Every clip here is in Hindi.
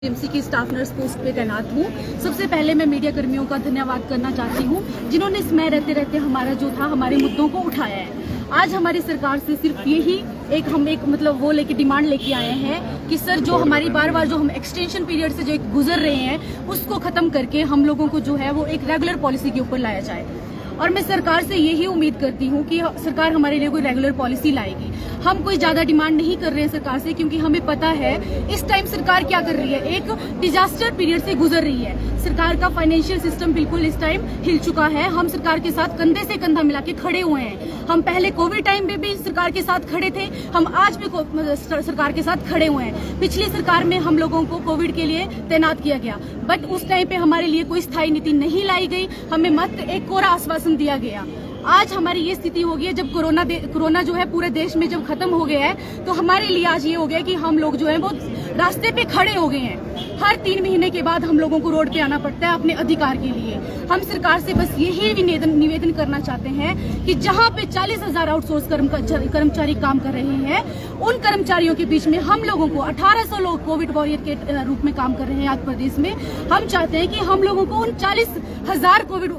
एमसी की स्टाफ नर्स पोस्ट पे तैनात हूँ। सबसे पहले मैं मीडिया कर्मियों का धन्यवाद करना चाहती हूँ जिन्होंने समय रहते रहते हमारा जो था हमारे मुद्दों को उठाया है। आज हमारी सरकार से सिर्फ यही एक मतलब वो लेके डिमांड लेके आए हैं कि सर जो हमारी बार जो हम एक्सटेंशन पीरियड से जो गुजर रहे हैं उसको खत्म करके हम लोगों को जो है वो एक रेगुलर पॉलिसी के ऊपर लाया जाए। और मैं सरकार से यही उम्मीद करती हूँ कि सरकार हमारे लिए कोई रेगुलर पॉलिसी लाएगी। हम कोई ज्यादा डिमांड नहीं कर रहे हैं सरकार से, क्योंकि हमें पता है इस टाइम सरकार क्या कर रही है, एक डिजास्टर पीरियड से गुजर रही है। सरकार का फाइनेंशियल सिस्टम बिल्कुल इस टाइम हिल चुका है। हम सरकार के साथ कंधे से कंधा मिला के खड़े हुए हैं। हम पहले कोविड टाइम में भी सरकार के साथ खड़े थे, हम आज भी सरकार के साथ खड़े हुए हैं। पिछली सरकार में हम लोगों को कोविड के लिए तैनात किया गया, बट उस टाइम पे हमारे लिए कोई स्थायी नीति नहीं लाई गई। हमें मात्र एक कोरा आश्वासन दिया गया। आज हमारी ये स्थिति हो गई है, जब कोरोना जो है पूरे देश में जब खत्म हो गया है, तो हमारे लिए आज ये हो गया कि हम लोग जो है वो रास्ते पे खड़े हो गए हैं। हर 3 महीने के बाद हम लोगों को रोड पे आना पड़ता है अपने अधिकार के लिए। हम सरकार से बस यही निवेदन करना चाहते हैं कि जहां पे 40,000 आउटसोर्स कर्मचारी काम कर रहे हैं, उन कर्मचारियों के बीच में हम लोगों को 1800 लोग कोविड वॉरियर के रूप में काम कर रहे हैं आज प्रदेश में। हम चाहते हैं कि हम लोगों को उन 40,000 कोविड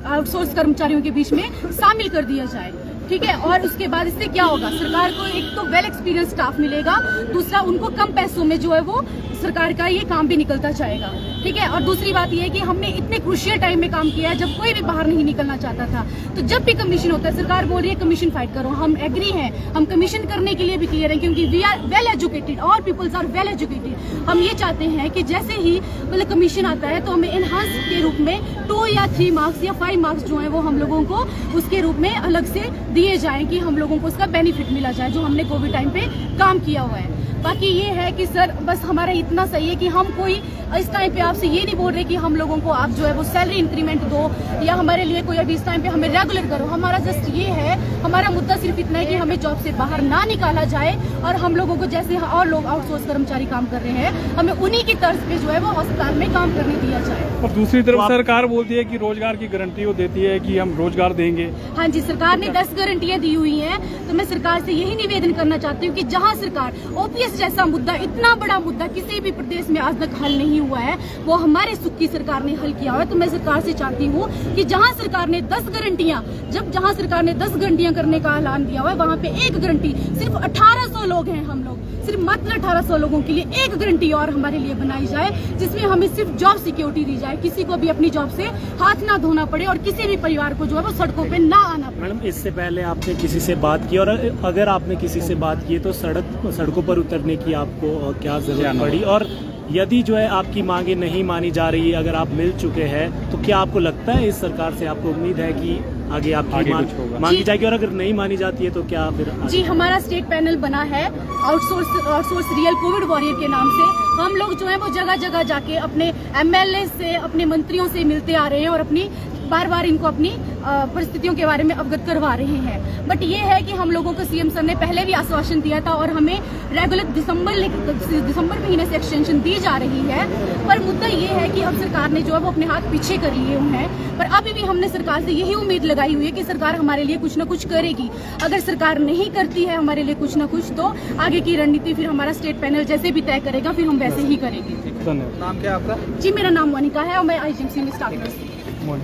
आउटसोर्स कर्मचारियों के बीच में शामिल कर दिया जाए, ठीक है। और उसके बाद इससे क्या होगा, सरकार को एक तो वेल एक्सपीरियंस स्टाफ मिलेगा, दूसरा उनको कम पैसों में जो है वो सरकार का ये काम भी निकलता जाएगा, ठीक है। और दूसरी बात ये है कि हमने इतने क्रूशियल टाइम में काम किया है जब कोई भी बाहर नहीं निकलना चाहता था। तो जब भी कमीशन होता है, सरकार बोल रही है कमीशन फाइट करो, हम एग्री हैं, हम कमीशन करने के लिए भी क्लियर हैं, क्योंकि we are well educated, all peoples are well educated. हम ये चाहते हैं कि जैसे ही मतलब कमीशन आता है तो हमें एनहांस के रूप में 2 या 3 मार्क्स या 5 मार्क्स जो है वो हम लोगों को उसके रूप में अलग से दिए जाए कि हम लोगों को उसका बेनिफिट मिला जाए जो हमने कोविड टाइम पे काम किया हुआ है। बाकी ये है कि सर बस हमारा इतना सही है कि हम कोई इस टाइम पे आपसे ये नहीं बोल रहे कि हम लोगों को आप जो है वो सैलरी इंक्रीमेंट दो या हमारे लिए कोई अभी इस टाइम पे हमें रेगुलर करो। हमारा जस्ट ये है, हमारा मुद्दा सिर्फ इतना है कि हमें जॉब से बाहर ना निकाला जाए और हम लोगों को जैसे और लोग आउटसोर्स कर्मचारी काम कर रहे हैं, हमें उन्हीं की तर्ज पे जो है वो अस्पताल में काम करने दिया जाए। और दूसरी तरफ सरकार बोलती है कि रोजगार की गारंटी वो देती है कि हम रोजगार देंगे। हाँ जी, सरकार ने 10 गारंटियां दी हुई हैं। तो मैं सरकार से यही निवेदन करना चाहती हूँ कि जहाँ सरकार ओपीएस जैसा मुद्दा, इतना बड़ा मुद्दा किसी भी प्रदेश में आज तक हल नहीं हुआ है, वो हमारे सुख की सरकार ने हल किया हुआ है। तो मैं सरकार से चाहती हूँ कि जहाँ सरकार ने 10 गारंटियां जहाँ सरकार ने 10 गारंटियां करने का ऐलान दिया हुआ है, वहाँ पे एक गारंटी सिर्फ 1800 लोग हैं, हम लोग सिर्फ मात्र 1800 लोगों के लिए एक गारंटी और हमारे लिए बनाई जाए, जिसमें हमें सिर्फ जॉब सिक्योरिटी दी जाए, किसी को भी अपनी जॉब से हाथ ना धोना पड़े और किसी भी परिवार को जो है वो सड़कों पे ना आना पड़े। मैडम, इससे पहले आपने किसी से बात की, और अगर आपने किसी से बात की तो सड़कों पर उतरने की आपको क्या जरूरत पड़ी, और यदि जो है आपकी मांगे नहीं मानी जा रही, अगर आप मिल चुके हैं तो क्या आपको लगता है इस सरकार से आपको उम्मीद है कि आगे आपकी मांगी जाएगी, और अगर नहीं मानी जाती है तो क्या फिर? जी, हमारा स्टेट पैनल बना है आउटसोर्स रियल कोविड वॉरियर के नाम से। हम लोग जो है वो जगह जगह जाके अपने एमएलए से, अपने मंत्रियों से मिलते आ रहे हैं और अपनी बार इनको अपनी परिस्थितियों के बारे में अवगत करवा रहे हैं। बट ये है कि हम लोगों को सीएम सर ने पहले भी आश्वासन दिया था और हमें रेगुलर दिसंबर महीने से एक्सटेंशन दी जा रही है। पर मुद्दा ये है कि अब सरकार ने जो है वो अपने हाथ पीछे कर लिए हुए हैं। पर अभी भी हमने सरकार से यही उम्मीद लगाई हुई है कि सरकार हमारे लिए कुछ न कुछ करेगी। अगर सरकार नहीं करती है हमारे लिए कुछ न कुछ, तो आगे की रणनीति फिर हमारा स्टेट पैनल जैसे भी तय करेगा, फिर हम वैसे ही करेंगे। नाम क्या आपका? जी, मेरा नाम मोनिका है और मैं आईजीएमसी में स्टाफ नर्स हूं।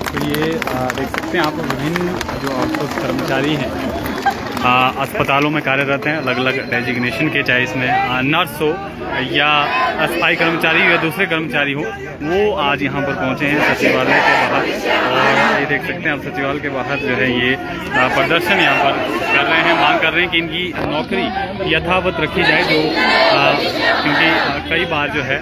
तो ये देख सकते हैं आप, विभिन्न जो आउटसोर्स कर्मचारी हैं अस्पतालों में कार्यरत हैं, अलग अलग डेजिग्नेशन के, चाहे इसमें नर्स हो या अस्थायी कर्मचारी या दूसरे कर्मचारी हो, वो आज यहाँ पर पहुँचे हैं सचिवालय के बाहर। और ये देख सकते हैं आप, सचिवालय के बाहर जो है ये प्रदर्शन यहाँ पर कर रहे हैं, मांग कर रहे हैं कि इनकी नौकरी यथावत रखी जाए, जो क्योंकि कई बार जो है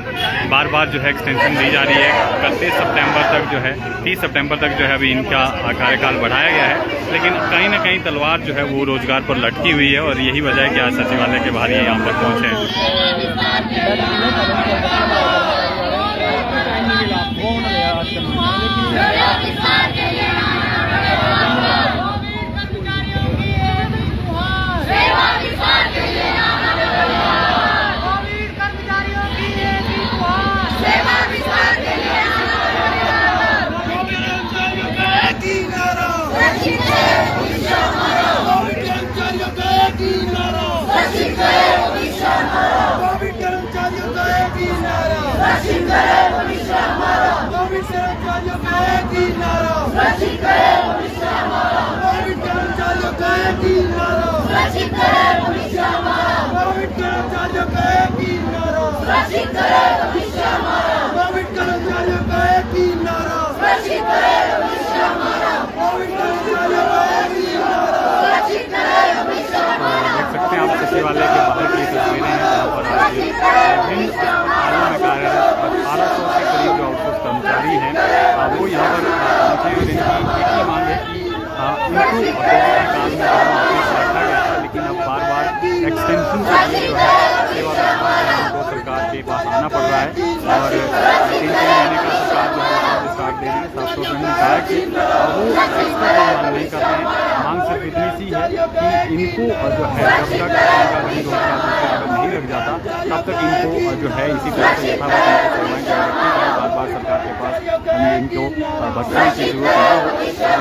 बार जो है एक्सटेंशन दी जा रही है। 31 सितंबर तक जो है 30 सितंबर तक जो है अभी इनका कार्यकाल बढ़ाया गया है, लेकिन कहीं ना कहीं तलवार जो है वो रोजगार पर लटकी हुई है, और यही वजह है कि आज सचिवालय के बाहर ये यहाँ पर पहुँचे हैं। Let's की नारा कोविड कर्मचारियों का एक ही नारा कोविड कर्मचारियों का एक ही नारा कोविड कर्मचारियों का एक ही नारा कोविड कर्मचारियों का एक ही नारा। देख सकते हैं आप सचिवालय के बाहर की तस्वीरें हैं जहाँ पर आज विभिन्न अस्पतालों में कार्यरत 1800 के करीब जो आउटसोर्स कर्मचारी हैं वो यहाँ पर पहुँचे और इनकी एक ही मांग है कि उनको कोविड के काल में वापस रखा गया था, लेकिन अब बार बार एक्सटेंशन के लिए जो है सेवा को सरकार के पास आना पड़ रहा है और 3 महीने का सरकार जो है स्टार्ट दे रही है। 700 ने कहा कि वो एक्स्ट्रा मांग नहीं कर रहे हैं, मांग सिर्फ इतनी सी है कि इनको जो है जब तक रोजगार नहीं लग जाता तब तक इनको जो है इसी तरह से यथावत सेवाएं जारी रखी जाए, बार बार सरकार के पास इनको भर्ती की जरूरत ना हो।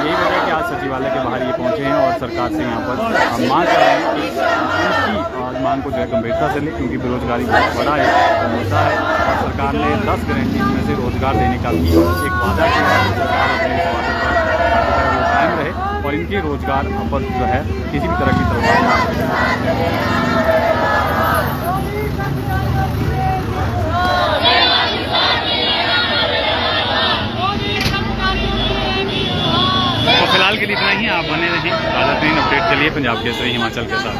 यही वजह है कि आज सचिवालय के बाहर ये पहुंचे हैं और सरकार से यहाँ पर मांग कर रहे हैं कि उनकी मांग को जो है गंभीरता से ले, क्योंकि बेरोजगारी बहुत बड़ा है मुद्दा है और सरकार ने 10 गारंटी में से रोजगार देने का भी एक वादा किया है। सरकार अपने इस वादे पर कायम रहे और इनके रोजगार पर जो है किसी भी तरह की तलवार फिलहाल के लिए इतना ही। आप बने रहें ताज़ा तरीन अपडेट के लिए पंजाब केसरी हिमाचल के साथ।